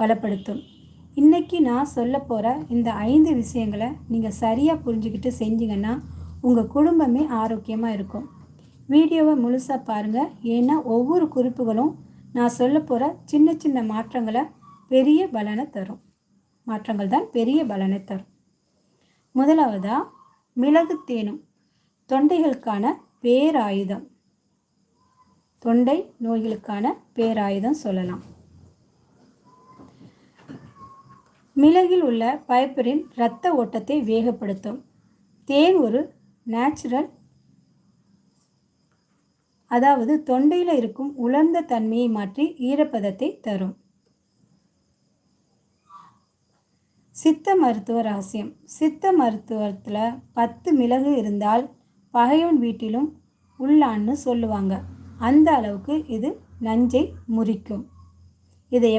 பலப்படுத்தும். இன்றைக்கி நான் சொல்ல போகிற இந்த 5 விஷயங்களை நீங்கள் சரியாக புரிஞ்சுக்கிட்டு செஞ்சீங்கன்னா உங்கள் குடும்பமே ஆரோக்கியமாக இருக்கும். வீடியோவை முழுசாக பாருங்கள். ஏன்னா ஒவ்வொரு குறிப்புகளும் நான் சொல்ல போகிற சின்ன சின்ன மாற்றங்கள் தான் பெரிய பலனை தரும். முதலாவதாக, மிளகு தேனும் தொண்டைகளுக்கான பேராயுதம். தொண்டை நோய்களுக்கான பேராயுதம் சொல்லலாம். மிளகில் உள்ள பைப்பரின் இரத்த ஓட்டத்தை வேகப்படுத்தும். தேன் ஒரு நேச்சுரல், அதாவது தொண்டையில் இருக்கும் உலர்ந்த தன்மையை மாற்றி ஈரப்பதத்தை தரும். சித்த மருத்துவ ரகசியம். சித்த மருத்துவத்தில் 10 மிளகு இருந்தால் பகைவன் வீட்டிலும் உள்ளான்னு சொல்லுவாங்க. அந்த அளவுக்கு இது நஞ்சை முறிக்கும். இதை